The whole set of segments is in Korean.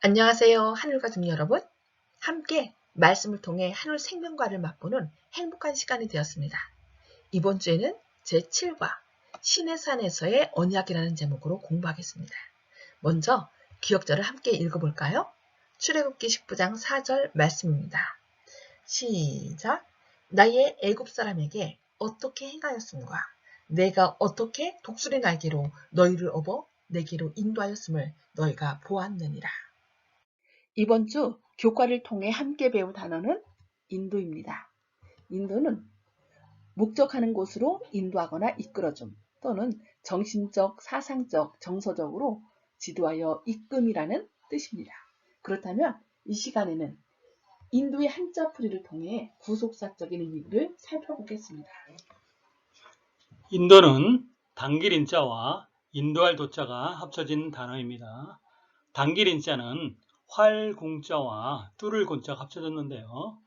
안녕하세요. 하늘가족 여러분. 함께 말씀을 통해 하늘 생명과를 맛보는 행복한 시간이 되었습니다. 이번 주에는 제7과 신의 산에서의 언약이라는 제목으로 공부하겠습니다. 먼저 기억절을 함께 읽어볼까요? 출애굽기 19장 4절 말씀입니다. 시작! 나의 애굽 사람에게 어떻게 행하였음과 내가 어떻게 독수리 날개로 너희를 업어 내게로 인도하였음을 너희가 보았느니라. 이번 주 교과를 통해 함께 배울 단어는 인도입니다. 인도는 목적하는 곳으로 인도하거나 이끌어줌 또는 정신적, 사상적, 정서적으로 지도하여 이끔이라는 뜻입니다. 그렇다면 이 시간에는 인도의 한자풀이를 통해 구속사적인 의미를 살펴보겠습니다. 인도는 당길 인자와 인도할 도자가 합쳐진 단어입니다. 당길 인자는 활공자와 뚫을 곤자가 합쳐졌는데요.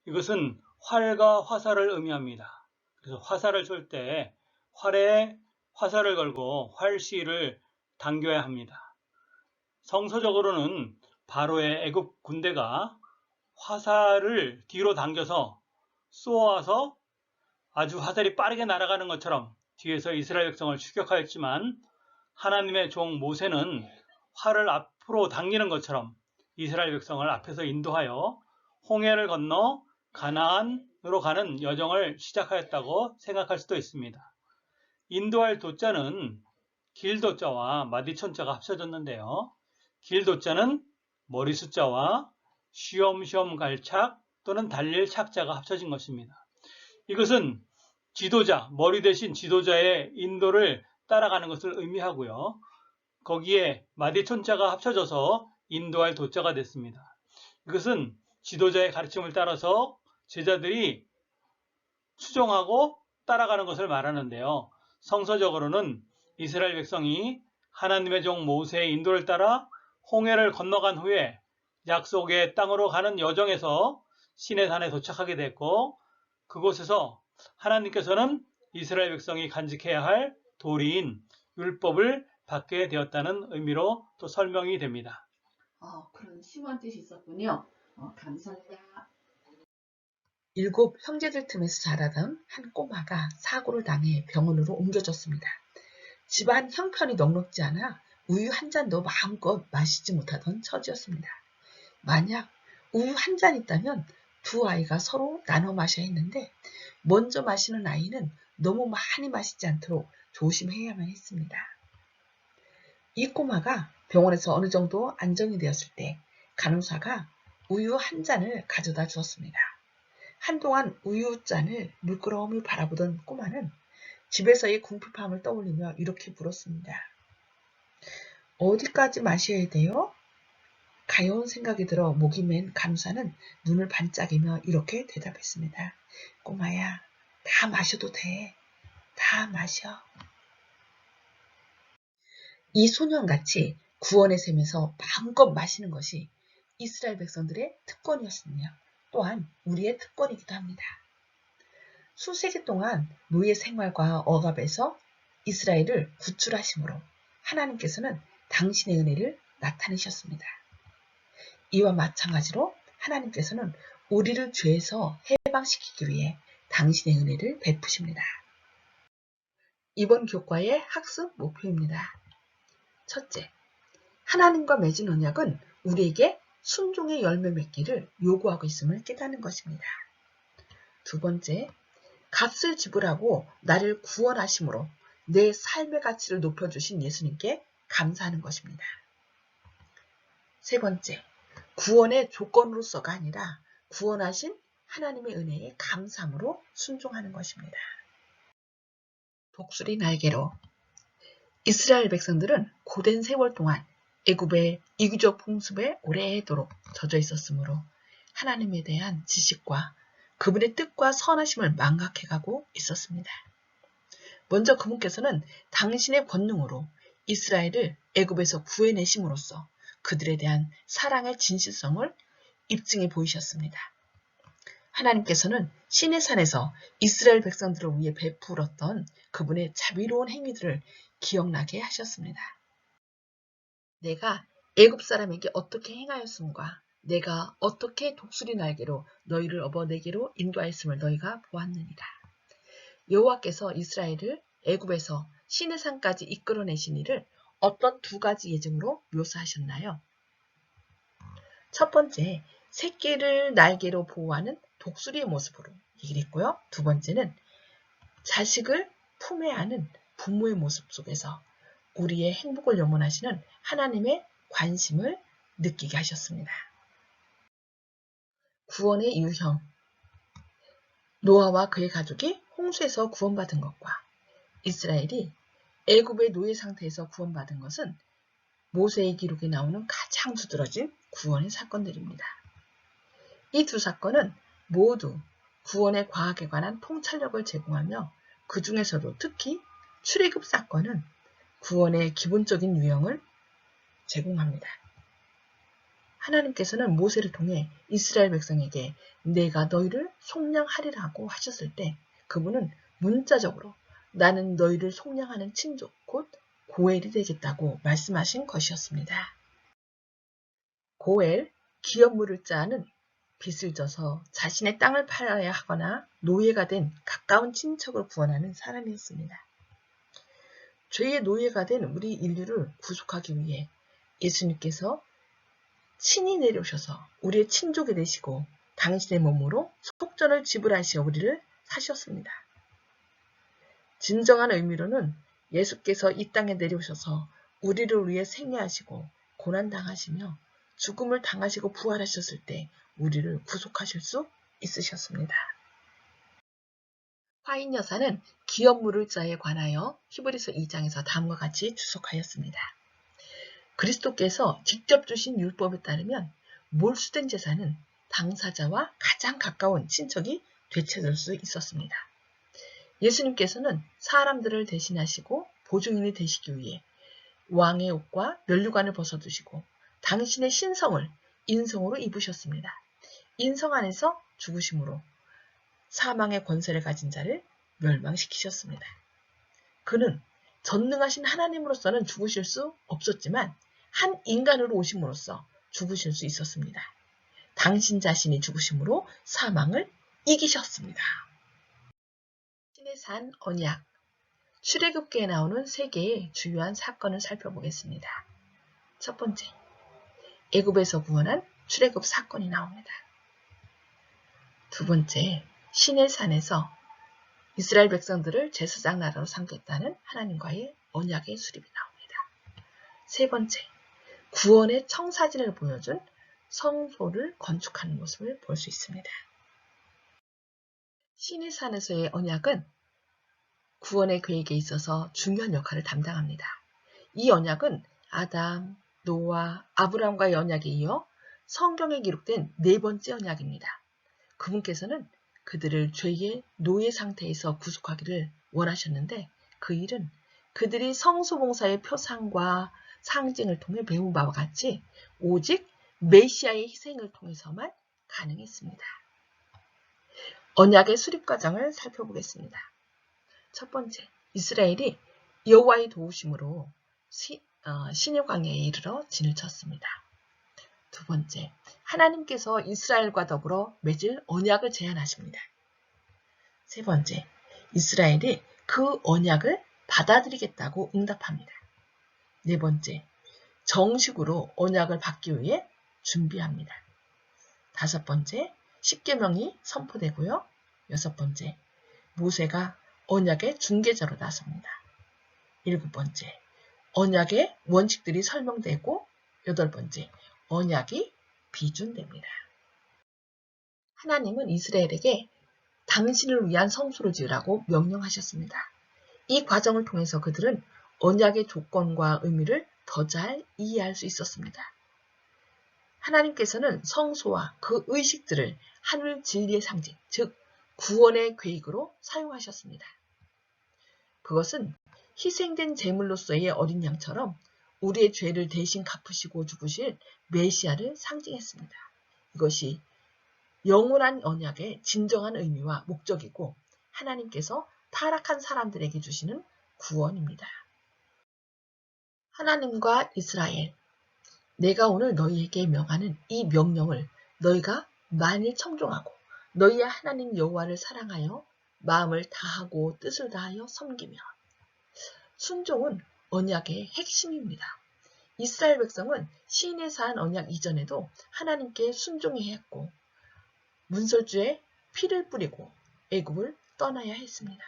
이것은 활과 화살을 의미합니다. 그래서 화살을 쏠 때 활에 화살을 걸고 활시를 당겨야 합니다. 성서적으로는 바로의 애굽 군대가 화살을 뒤로 당겨서 쏘아서 아주 화살이 빠르게 날아가는 것처럼 뒤에서 이스라엘 백성을 추격하였지만 하나님의 종 모세는 활을 앞으로 당기는 것처럼 이스라엘 백성을 앞에서 인도하여 홍해를 건너 가나안으로 가는 여정을 시작하였다고 생각할 수도 있습니다. 인도할 도자는 길도자와 마디천자가 합쳐졌는데요. 길도자는 머리 숫자와 쉬엄쉬엄 갈 착 또는 달릴 착자가 합쳐진 것입니다. 이것은 지도자, 머리 대신 지도자의 인도를 따라가는 것을 의미하고요. 거기에 마디촌자가 합쳐져서 인도할 도자가 됐습니다. 이것은 지도자의 가르침을 따라서 제자들이 수종하고 따라가는 것을 말하는데요. 성서적으로는 이스라엘 백성이 하나님의 종 모세의 인도를 따라 홍해를 건너간 후에 약속의 땅으로 가는 여정에서 시내 산에 도착하게 됐고 그곳에서 하나님께서는 이스라엘 백성이 간직해야 할 도리인 율법을 받게 되었다는 의미로 또 설명이 됩니다. 그런 심오한 뜻이 있었군요. 감사합니다. 7 형제들 틈에서 자라던 한 꼬마가 사고를 당해 병원으로 옮겨졌습니다. 집안 형편이 넉넉지 않아 우유 한 잔도 마음껏 마시지 못하던 처지였습니다. 만약 우유 한 잔 있다면 두 아이가 서로 나눠 마셔야 했는데 먼저 마시는 아이는 너무 많이 마시지 않도록 조심해야만 했습니다. 이 꼬마가 병원에서 어느 정도 안정이 되었을 때 간호사가 우유 한 잔을 가져다 주었습니다. 한동안 우유잔을 물끄러미 바라보던 꼬마는 집에서의 궁핍함을 떠올리며 이렇게 물었습니다. 어디까지 마셔야 돼요? 가여운 생각이 들어 목이 맨 간호사는 눈을 반짝이며 이렇게 대답했습니다. 꼬마야, 다 마셔도 돼. 다 마셔. 이 소년같이 구원의 샘에서 마음껏 마시는 것이 이스라엘 백성들의 특권이었으며 또한 우리의 특권이기도 합니다. 수세기 동안 노예 생활과 억압에서 이스라엘을 구출하심으로 하나님께서는 당신의 은혜를 나타내셨습니다. 이와 마찬가지로 하나님께서는 우리를 죄에서 해방시키기 위해 당신의 은혜를 베푸십니다. 이번 교과의 학습 목표입니다. 첫째, 하나님과 맺은 언약은 우리에게 순종의 열매 맺기를 요구하고 있음을 깨닫는 것입니다. 두 번째, 값을 지불하고 나를 구원하심으로 내 삶의 가치를 높여주신 예수님께 감사하는 것입니다. 세 번째, 구원의 조건으로서가 아니라 구원하신 하나님의 은혜에 감사함으로 순종하는 것입니다. 독수리 날개로 이스라엘 백성들은 고된 세월 동안 애굽의 이교적 풍습에 오래도록 젖어 있었으므로 하나님에 대한 지식과 그분의 뜻과 선하심을 망각해가고 있었습니다. 먼저 그분께서는 당신의 권능으로 이스라엘을 애굽에서 구해내심으로써 그들에 대한 사랑의 진실성을 입증해 보이셨습니다. 하나님께서는 시내 산에서 이스라엘 백성들을 위해 베풀었던 그분의 자비로운 행위들을 기억나게 하셨습니다. 내가 애굽 사람에게 어떻게 행하였음과 내가 어떻게 독수리 날개로 너희를 업어내게로 인도하였음을 너희가 보았느니라. 여호와께서 이스라엘을 애굽에서 시내산까지 이끌어내신 일을 어떤 두 가지 예증으로 묘사하셨나요? 첫 번째, 새끼를 날개로 보호하는 독수리의 모습으로 얘기를 했고요. 두 번째는 자식을 품에 안은 부모의 모습 속에서 우리의 행복을 염원하시는 하나님의 관심을 느끼게 하셨습니다. 구원의 유형, 노아와 그의 가족이 홍수에서 구원받은 것과 이스라엘이 애굽의 노예 상태에서 구원받은 것은 모세의 기록에 나오는 가장 두드러진 구원의 사건들입니다. 이 두 사건은 모두 구원의 과학에 관한 통찰력을 제공하며 그 중에서도 특히 출애굽 사건은 구원의 기본적인 유형을 제공합니다. 하나님께서는 모세를 통해 이스라엘 백성에게 내가 너희를 속량하리라고 하셨을 때 그분은 문자적으로 나는 너희를 속량하는 친족 곧 고엘이 되겠다고 말씀하신 것이었습니다. 고엘, 기업 물을 자는 빚을 져서 자신의 땅을 팔아야 하거나 노예가 된 가까운 친척을 구원하는 사람이었습니다. 죄의 노예가 된 우리 인류를 구속하기 위해 예수님께서 친히 내려오셔서 우리의 친족이 되시고 당신의 몸으로 속전을 지불하시어 우리를 사셨습니다. 진정한 의미로는 예수께서 이 땅에 내려오셔서 우리를 위해 생애하시고 고난당하시며 죽음을 당하시고 부활하셨을 때 우리를 구속하실 수 있으셨습니다. 화인 여사는 기업 물을 자에 관하여 히브리서 2장에서 다음과 같이 주석하였습니다. 그리스도께서 직접 주신 율법에 따르면 몰수된 재산은 당사자와 가장 가까운 친척이 되찾을 수 있었습니다. 예수님께서는 사람들을 대신하시고 보증인이 되시기 위해 왕의 옷과 면류관을 벗어두시고 당신의 신성을 인성으로 입으셨습니다. 인성 안에서 죽으심으로 사망의 권세를 가진 자를 멸망시키셨습니다. 그는 전능하신 하나님으로서는 죽으실 수 없었지만 한 인간으로 오심으로써 죽으실 수 있었습니다. 당신 자신이 죽으심으로 사망을 이기셨습니다. 신의 산 언약, 출애굽기에 나오는 세 개의 주요한 사건을 살펴보겠습니다. 첫 번째, 애굽에서 구원한 출애굽 사건이 나옵니다. 두 번째, 신의 산에서 이스라엘 백성들을 제사장 나라로 삼겠다는 하나님과의 언약의 수립이 나옵니다. 세 번째, 구원의 청사진을 보여준 성소를 건축하는 모습을 볼 수 있습니다. 신의 산에서의 언약은 구원의 계획에 있어서 중요한 역할을 담당합니다. 이 언약은 아담, 노아, 아브라함과의 언약에 이어 성경에 기록된 네 번째 언약입니다. 그분께서는 그들을 죄의 노예 상태에서 구속하기를 원하셨는데 그 일은 그들이 성소봉사의 표상과 상징을 통해 배운 바와 같이 오직 메시아의 희생을 통해서만 가능했습니다. 언약의 수립 과정을 살펴보겠습니다. 첫 번째, 이스라엘이 여호와의 도우심으로 시내 광야에 이르러 진을 쳤습니다. 두 번째, 하나님께서 이스라엘과 더불어 맺을 언약을 제안하십니다. 세 번째, 이스라엘이 그 언약을 받아들이겠다고 응답합니다. 네 번째, 정식으로 언약을 받기 위해 준비합니다. 다섯 번째, 십계명이 선포되고요. 여섯 번째, 모세가 언약의 중개자로 나섭니다. 일곱 번째, 언약의 원칙들이 설명되고 여덟 번째, 언약이 비준됩니다. 하나님은 이스라엘에게 당신을 위한 성소를 지으라고 명령하셨습니다. 이 과정을 통해서 그들은 언약의 조건과 의미를 더 잘 이해할 수 있었습니다. 하나님께서는 성소와 그 의식들을 하늘 진리의 상징, 즉 구원의 계획으로 사용하셨습니다. 그것은 희생된 제물로서의 어린 양처럼 우리의 죄를 대신 갚으시고 죽으실 메시아를 상징했습니다. 이것이 영원한 언약의 진정한 의미와 목적이고 하나님께서 타락한 사람들에게 주시는 구원입니다. 하나님과 이스라엘, 내가 오늘 너희에게 명하는 이 명령을 너희가 만일 청종하고 너희의 하나님 여호와를 사랑하여 마음을 다하고 뜻을 다하여 섬기며. 순종은 언약의 핵심입니다. 이스라엘 백성은 시인에서 한 언약 이전에도 하나님께 순종해야 했고 문설주에 피를 뿌리고 애굽을 떠나야 했습니다.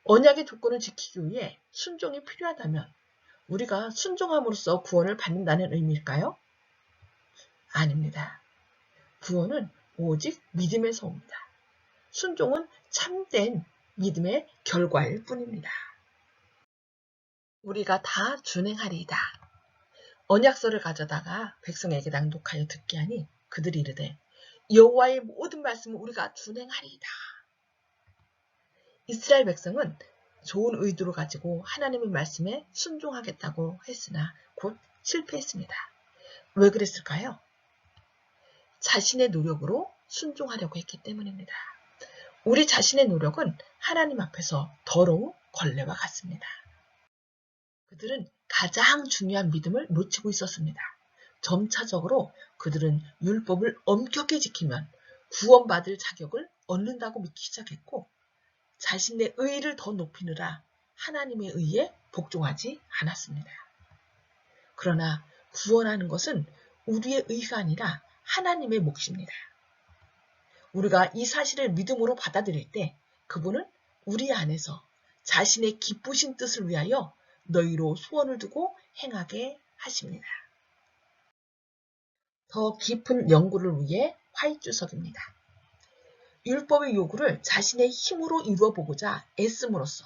언약의 조건을 지키기 위해 순종이 필요하다면 우리가 순종함으로써 구원을 받는다는 의미일까요? 아닙니다. 구원은 오직 믿음에서 옵니다. 순종은 참된 믿음의 결과일 뿐입니다. 우리가 다 준행하리이다. 언약서를 가져다가 백성에게 낭독하여 듣게 하니 그들이 이르되 여호와의 모든 말씀을 우리가 준행하리이다. 이스라엘 백성은 좋은 의도를 가지고 하나님의 말씀에 순종하겠다고 했으나 곧 실패했습니다. 왜 그랬을까요? 자신의 노력으로 순종하려고 했기 때문입니다. 우리 자신의 노력은 하나님 앞에서 더러운 걸레와 같습니다. 그들은 가장 중요한 믿음을 놓치고 있었습니다. 점차적으로 그들은 율법을 엄격히 지키면 구원받을 자격을 얻는다고 믿기 시작했고 자신의 의의를 더 높이느라 하나님의 의에 복종하지 않았습니다. 그러나 구원하는 것은 우리의 의가 아니라 하나님의 몫입니다. 우리가 이 사실을 믿음으로 받아들일 때 그분은 우리 안에서 자신의 기쁘신 뜻을 위하여 너희로 소원을 두고 행하게 하십니다. 더 깊은 연구를 위해 화이주석입니다. 율법의 요구를 자신의 힘으로 이루어보고자 애씀으로써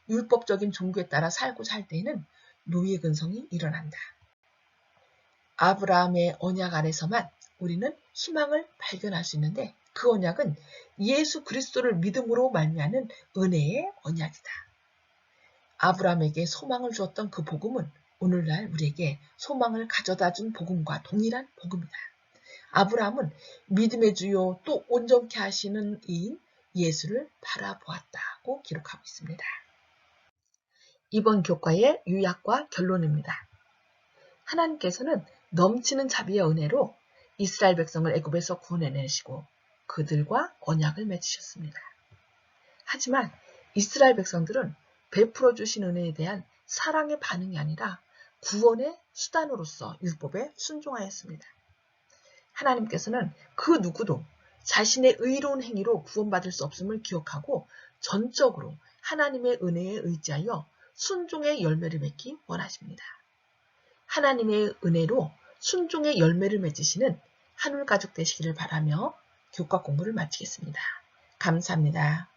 율법적인 종교에 따라 살고자 할 때에는 노예 근성이 일어난다. 아브라함의 언약 안에서만 우리는 희망을 발견할 수 있는데 그 언약은 예수 그리스도를 믿음으로 말미암는 은혜의 언약이다. 아브라함에게 소망을 주었던 그 복음은 오늘날 우리에게 소망을 가져다 준 복음과 동일한 복음이다. 아브라함은 믿음의 주요 또 온전케 하시는 이인 예수를 바라보았다고 기록하고 있습니다. 이번 교과의 요약과 결론입니다. 하나님께서는 넘치는 자비와 은혜로 이스라엘 백성을 애굽에서 구원해내시고 그들과 언약을 맺으셨습니다. 하지만 이스라엘 백성들은 베풀어 주신 은혜에 대한 사랑의 반응이 아니라 구원의 수단으로서 율법에 순종하였습니다. 하나님께서는 그 누구도 자신의 의로운 행위로 구원받을 수 없음을 기억하고 전적으로 하나님의 은혜에 의지하여 순종의 열매를 맺기 원하십니다. 하나님의 은혜로 순종의 열매를 맺으시는 한울 가족 되시기를 바라며 교과 공부를 마치겠습니다. 감사합니다.